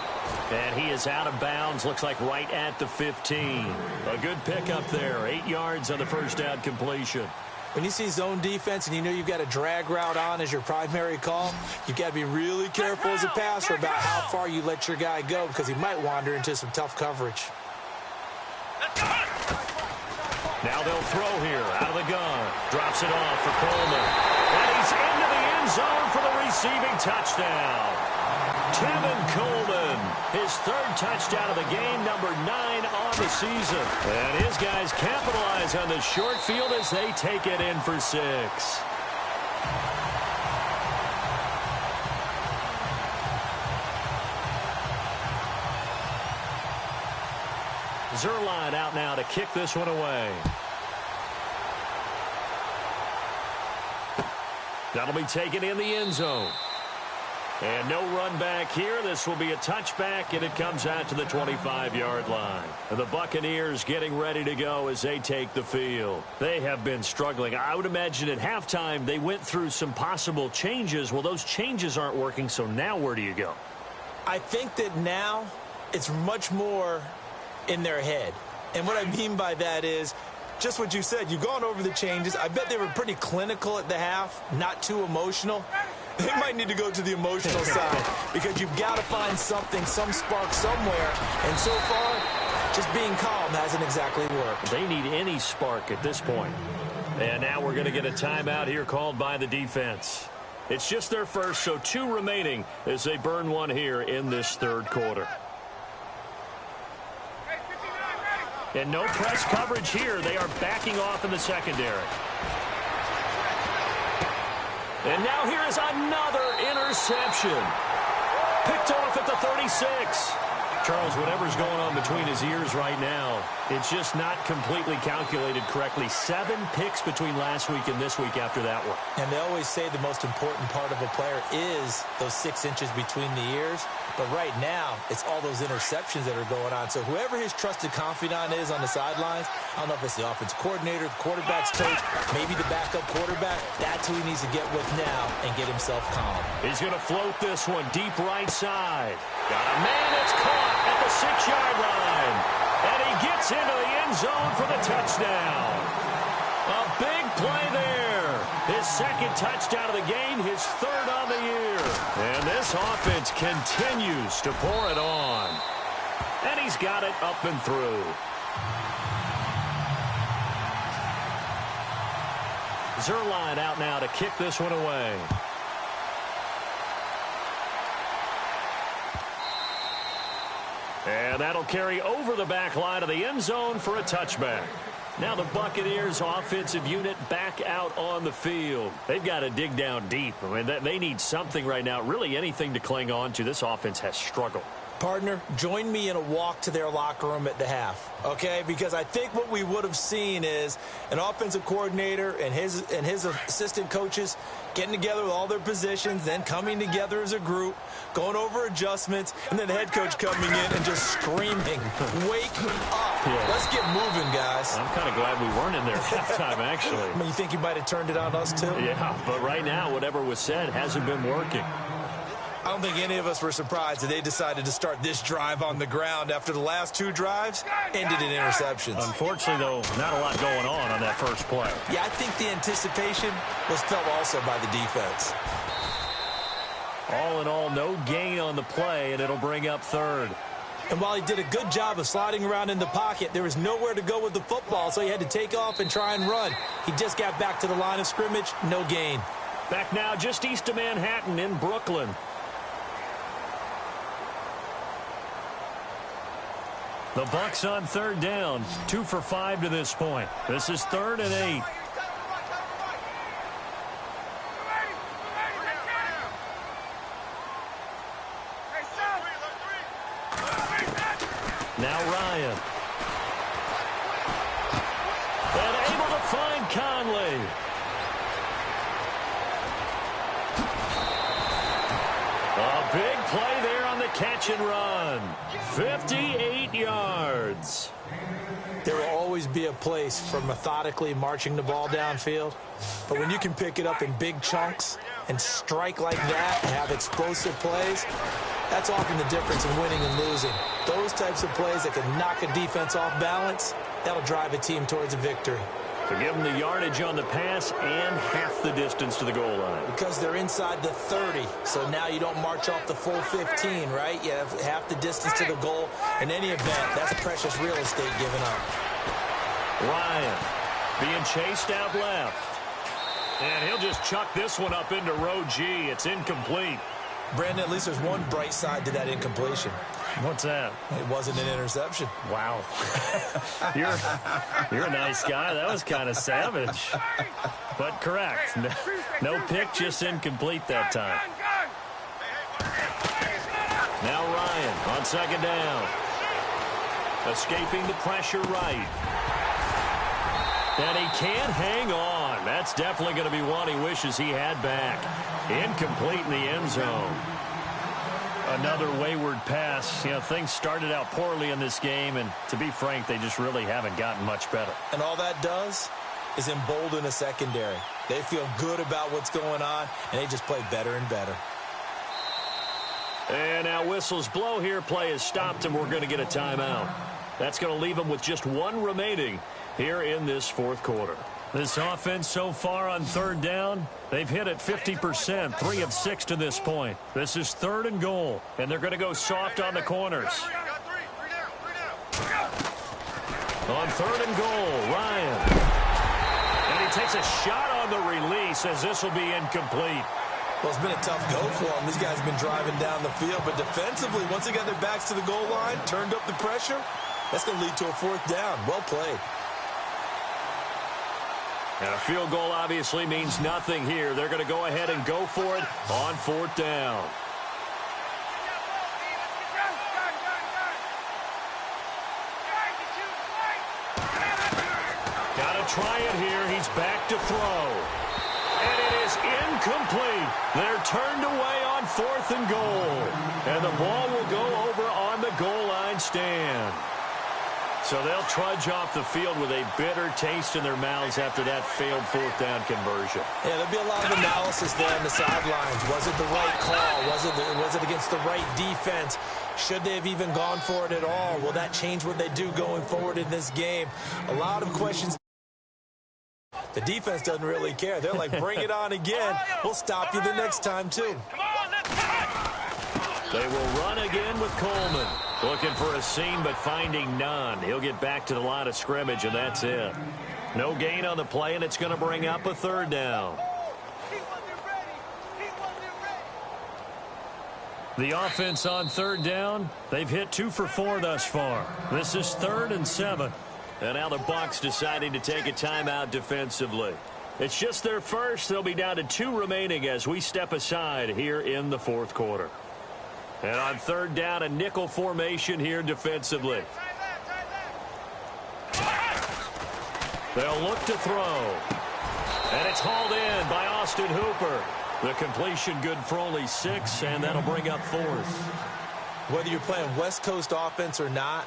And he is out of bounds, looks like right at the 15. A good pickup there, 8 yards on the first down completion. When you see zone defense and you know you've got a drag route on as your primary call, you've got to be really careful as a passer about how far you let your guy go, because he might wander into some tough coverage. Now they'll throw here out of the gun. Drops it off for Coleman. And he's into the end zone for the receiving touchdown. Tevin Coleman, his 3rd touchdown of the game, number 9 on the season. And his guys capitalize on the short field as they take it in for 6. Zerline out now to kick this one away. That'll be taken in the end zone. And no run back here. This will be a touchback, and it comes out to the 25-yard line. The Buccaneers getting ready to go as they take the field. They have been struggling. I would imagine at halftime they went through some possible changes. Well, those changes aren't working, so now where do you go? I think that now it's much more in their head. And what I mean by that is just what you said. You've gone over the changes. I bet they were pretty clinical at the half, not too emotional. They might need to go to the emotional side, because you've got to find something, some spark somewhere. And so far, just being calm hasn't exactly worked. They need any spark at this point. And now we're going to get a timeout here called by the defense. It's just their first, so 2 remaining as they burn one here in this 3rd quarter. And no press coverage here. They are backing off in the secondary. And now here is another interception. Picked off at the 36. Charles, whatever's going on between his ears right now, it's just not completely calculated correctly. 7 picks between last week and this week after that one. And they always say the most important part of a player is those 6 inches between the ears. But right now, it's all those interceptions that are going on. So whoever his trusted confidant is on the sidelines, I don't know if it's the offensive coordinator, the quarterback's coach, maybe the backup quarterback, that's who he needs to get with now and get himself calm. He's going to float this one deep right side. Got a man that's caught at the 6-yard line. And he gets into the end zone for the touchdown. A big play there. His 2nd touchdown of the game, his 3rd on the year. And this offense continues to pour it on. And he's got it up and through. Zerline out now to kick this one away. And that'll carry over the back line of the end zone for a touchback. Now the Buccaneers offensive unit back out on the field. They've got to dig down deep. I mean, they need something right now, really anything to cling on to. This offense has struggled. Partner, join me in a walk to their locker room at the half, okay? Because I think what we would have seen is an offensive coordinator and his assistant coaches getting together with all their positions, then coming together as a group, going over adjustments, and then the head coach coming in and just screaming, "Wake up. Yeah. Let's get moving, guys." I'm kind of glad we weren't in there at halftime, actually. I mean, you think you might have turned it on us, too? Yeah, but right now, whatever was said hasn't been working. I don't think any of us were surprised that they decided to start this drive on the ground after the last 2 drives ended in interceptions. Unfortunately, though, not a lot going on that first play. Yeah, I think the anticipation was felt also by the defense. All in all, no gain on the play, and it'll bring up third. And while he did a good job of sliding around in the pocket, there was nowhere to go with the football, so he had to take off and try and run. He just got back to the line of scrimmage, no gain. Back now just east of Manhattan in Brooklyn. The Bucs on third down, 2 for 5 to this point. This is 3rd and 8. Now Ryan. And able to find Conley. A big play there on the catch and run. 58 yards. There will always be a place for methodically marching the ball downfield. But when you can pick it up in big chunks and strike like that and have explosive plays, that's often the difference in winning and losing. Those types of plays that can knock a defense off balance, that'll drive a team towards a victory. To give them the yardage on the pass and half the distance to the goal line. Because they're inside the 30, so now you don't march off the full 15, right? You have half the distance to the goal. In any event, that's precious real estate given up. Ryan being chased out left. And he'll just chuck this one up into row G. It's incomplete. Brandon, at least there's one bright side to that incompletion. What's that? It wasn't an interception. Wow. You're a nice guy. That was kind of savage. But correct. No pick, just incomplete that time. Now Ryan on second down. Escaping the pressure right. And he can't hang on. That's definitely going to be one he wishes he had back. Incomplete in the end zone. Another wayward pass. You know, things started out poorly in this game, and to be frank, they just really haven't gotten much better. And all that does is embolden a secondary. They feel good about what's going on, and they just play better and better. And now whistles blow here. Play is stopped, and we're going to get a timeout. That's going to leave them with just one remaining here in this fourth quarter. This offense so far on third down, they've hit it 50%, 3 of 6 to this point. This is 3rd and goal, and they're going to go soft on the corners. On 3rd and goal, Ryan. And he takes a shot on the release as this will be incomplete. Well, it's been a tough go for them. These guys have been driving down the field, but defensively, once they got their backs to the goal line, turned up the pressure, that's going to lead to a 4th down. Well played. And a field goal obviously means nothing here. They're going to go ahead and go for it on 4th down. Got to try it here. He's back to throw. And it is incomplete. They're turned away on 4th and goal. And the ball will go over on the goal line stand. So they'll trudge off the field with a bitter taste in their mouths after that failed 4th down conversion. Yeah, there'll be a lot of analysis there on the sidelines. Was it the right call? Was it against the right defense? Should they have even gone for it at all? Will that change what they do going forward in this game? A lot of questions. The defense doesn't really care. They're like, bring it on again. We'll stop you the next time, too. They will run again with Coleman. Looking for a seam, but finding none. He'll get back to the line of scrimmage, and that's it. No gain on the play, and it's going to bring up a 3rd down. The offense on 3rd down, they've hit 2 for 4 thus far. This is 3rd and 7. And now the Bucs deciding to take a timeout defensively. It's just their first. They'll be down to 2 remaining as we step aside here in the 4th quarter. And on 3rd down, a nickel formation here defensively. They'll look to throw. And it's hauled in by Austin Hooper. The completion good for only 6, and that'll bring up 4th. Whether you're playing West Coast offense or not,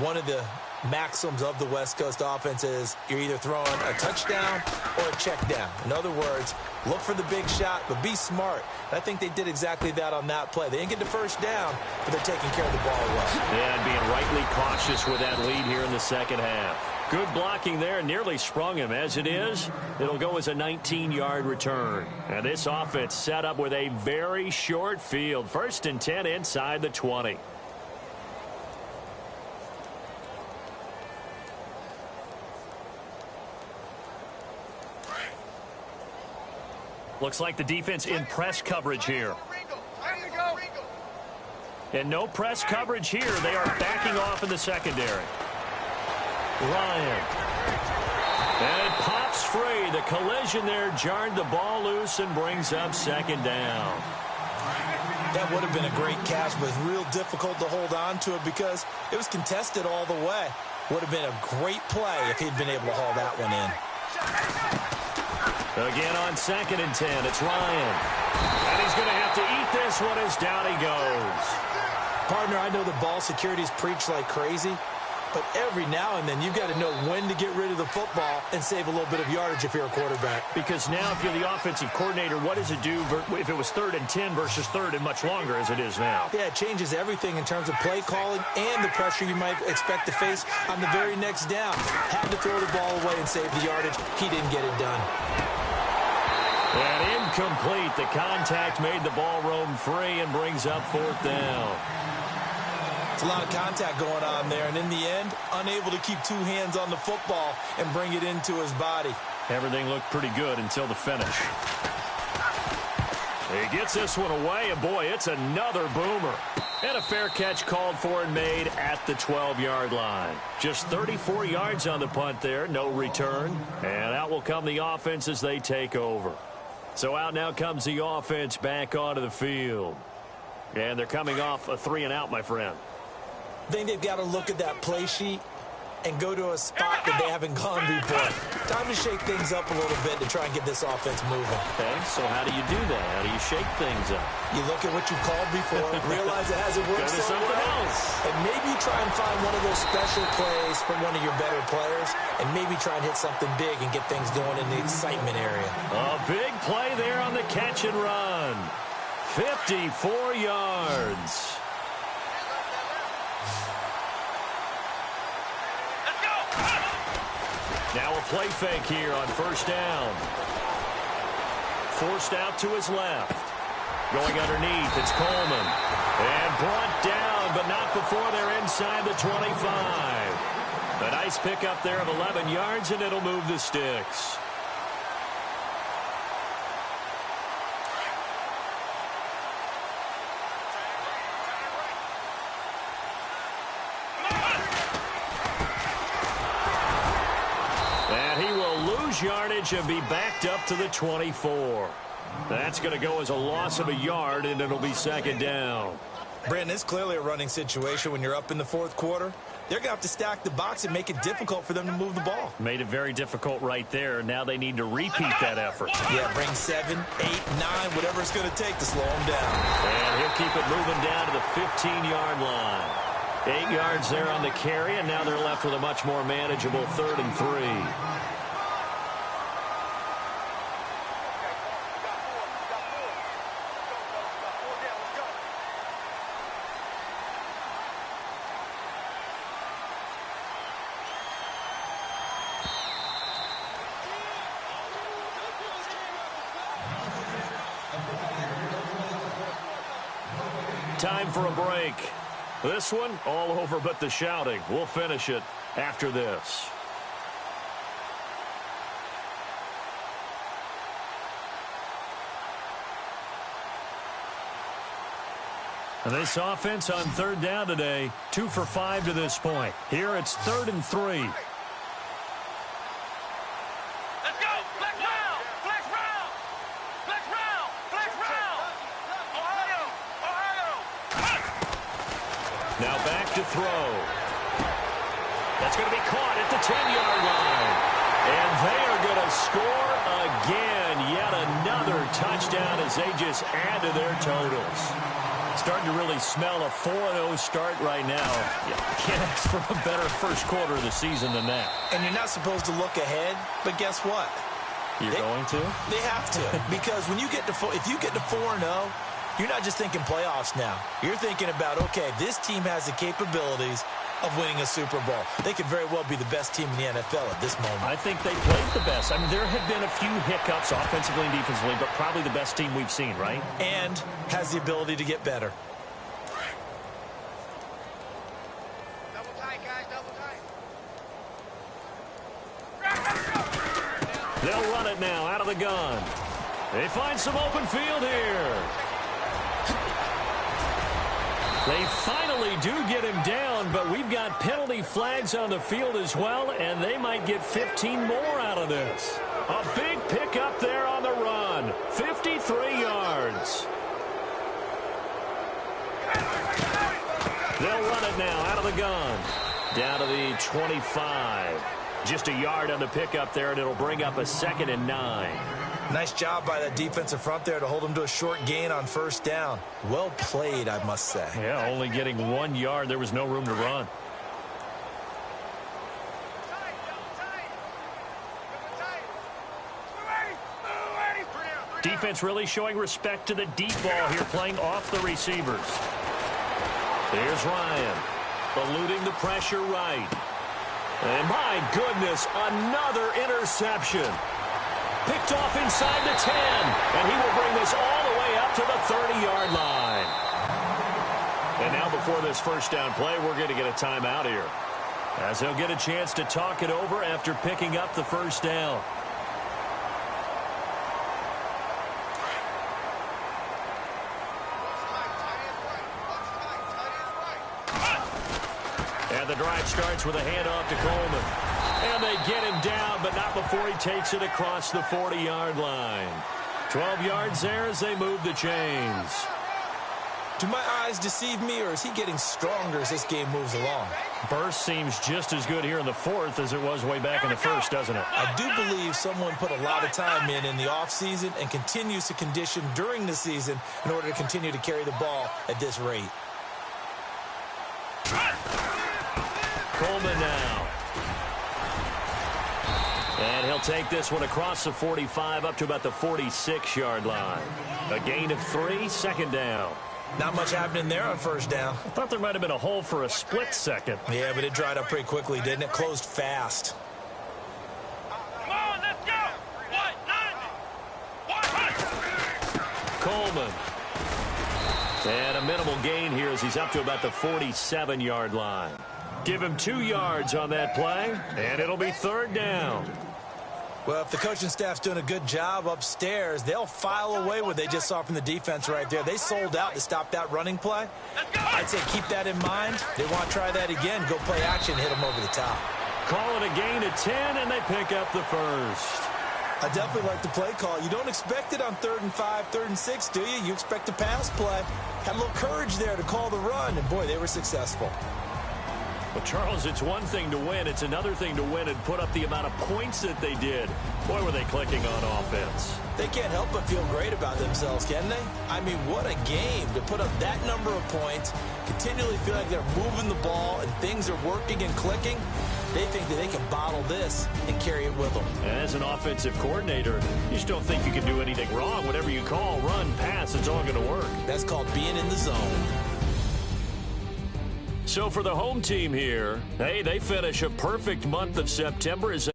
one of the maxims of the West Coast offense is you're either throwing a touchdown or a check down. In other words, look for the big shot, but be smart. And I think they did exactly that on that play. They didn't get the 1st down, but they're taking care of the ball well. Yeah, and being rightly cautious with that lead here in the second half. Good blocking there, nearly sprung him. As it is, it'll go as a 19-yard return. And this offense set up with a very short field. 1st and 10 inside the 20. Looks like the defense in press coverage here. And no press coverage here. They are backing off in the secondary. Ryan. And it pops free. The collision there jarred the ball loose and brings up 2nd down. That would have been a great catch, but real difficult to hold on to it because it was contested all the way. Would have been a great play if he'd been able to haul that one in. Again on 2nd and 10, it's Ryan. And he's going to have to eat this one as down he goes. Partner, I know the ball security's preached like crazy, but every now and then you've got to know when to get rid of the football and save a little bit of yardage if you're a quarterback. Because now if you're the offensive coordinator, what does it do if it was 3rd and 10 versus 3rd and much longer as it is now? Yeah, it changes everything in terms of play calling and the pressure you might expect to face on the very next down. Had to throw the ball away and save the yardage. He didn't get it done. And incomplete. The contact made the ball roam free and brings up 4th down. It's a lot of contact going on there, and in the end, unable to keep 2 hands on the football and bring it into his body. Everything looked pretty good until the finish. He gets this one away, and boy, it's another boomer. And a fair catch called for and made at the 12-yard line. Just 34 yards on the punt there, no return. And out will come the offense as they take over. So out now comes the offense back onto the field. And they're coming off a 3-and-out, my friend. I think they've got to look at that play sheet and go to a spot that they haven't gone before. Time to shake things up a little bit to try and get this offense moving. Okay, so how do you do that? How do you shake things up? You look at what you called before, realize it hasn't worked so something well, else. and maybe try and find one of those special plays from one of your better players, and maybe try and hit something big and get things going in the excitement area. A big play there on the catch and run. 54 yards. Now a play fake here on 1st down. Forced out to his left. Going underneath, it's Coleman. And brought down, but not before they're inside the 25. A nice pickup there of 11 yards, and it'll move the sticks. Yardage and be backed up to the 24. That's going to go as a loss of a yard, and it'll be 2nd down. Brandon, it's clearly a running situation when you're up in the 4th quarter. They're going to have to stack the box and make it difficult for them to move the ball. Made it very difficult right there. Now they need to repeat that effort. Yeah, bring 7, 8, 9, whatever it's going to take to slow them down. And he'll keep it moving down to the 15-yard line. 8 yards there on the carry, and now they're left with a much more manageable 3rd and 3. Time for a break. This one, all over but the shouting. We'll finish it after this. And this offense on 3rd down today, 2 for 5 to this point. Here it's 3rd and 3. Now back to throw. That's going to be caught at the 10-yard line. And they are going to score again. Yet another touchdown as they just add to their totals. Starting to really smell a 4-0 start right now. You can't ask for a better first quarter of the season than that. And you're not supposed to look ahead, but guess what? You're going to? They have to. Because when you get to if you get to 4-0, you're not just thinking playoffs now. You're thinking about, okay, this team has the capabilities of winning a Super Bowl. They could very well be the best team in the NFL at this moment. I think they played the best. I mean, there have been a few hiccups offensively and defensively, but probably the best team we've seen, right? And has the ability to get better. Double tight, guys, double tight. They'll run it now out of the gun. They find some open field here. They finally do get him down, but we've got penalty flags on the field as well, and they might get 15 more out of this. A big pickup there on the run. 53 yards. They'll run it now out of the gun. Down to the 25. Just a yard on the pickup there, and it'll bring up a 2nd and 9. Nice job by that defensive front there to hold him to a short gain on first down. Well played, I must say. Yeah, only getting 1 yard. There was no room to run. Defense really showing respect to the deep ball here, playing off the receivers. Here's Ryan, eluding the pressure right. And my goodness, another interception. Picked off inside the 10, and he will bring this all the way up to the 30-yard line. And now before this first down play, we're going to get a timeout here, as he'll get a chance to talk it over after picking up the first down. And the drive starts with a handoff to Coleman. And they get him down, but not before he takes it across the 40-yard line. 12 yards there as they move the chains. Do my eyes deceive me, or is he getting stronger as this game moves along? Burst seems just as good here in the 4th as it was way back in the 1st, doesn't it? I do believe someone put a lot of time in the offseason and continues to condition during the season in order to continue to carry the ball at this rate. Coleman now. And he'll take this one across the 45 up to about the 46-yard line. A gain of 3, 2nd down. Not much happening there on first down. I thought there might have been a hole for a split second. Yeah, but it dried up pretty quickly, didn't it? Closed fast. Come on, let's go. 190. Coleman. And a minimal gain here as he's up to about the 47-yard line. Give him 2 yards on that play, and it'll be 3rd down. Well, if the coaching staff's doing a good job upstairs, they'll file away what they just saw from the defense right there. They sold out to stop that running play. I'd say keep that in mind. They want to try that again. Go play action, hit them over the top. Call it a gain of 10, and they pick up the first. I definitely like the play call. You don't expect it on 3rd and 5, 3rd and 6, do you? You expect a pass play. Had a little courage there to call the run, and boy, they were successful. Well, Charles, it's one thing to win. It's another thing to win and put up the amount of points that they did. Boy, were they clicking on offense. They can't help but feel great about themselves, can they? I mean, what a game to put up that number of points, continually feel like they're moving the ball and things are working and clicking. They think that they can bottle this and carry it with them. As an offensive coordinator, you just don't think you can do anything wrong. Whatever you call, run, pass, it's all going to work. That's called being in the zone. So for the home team here, hey, they finish a perfect month of September as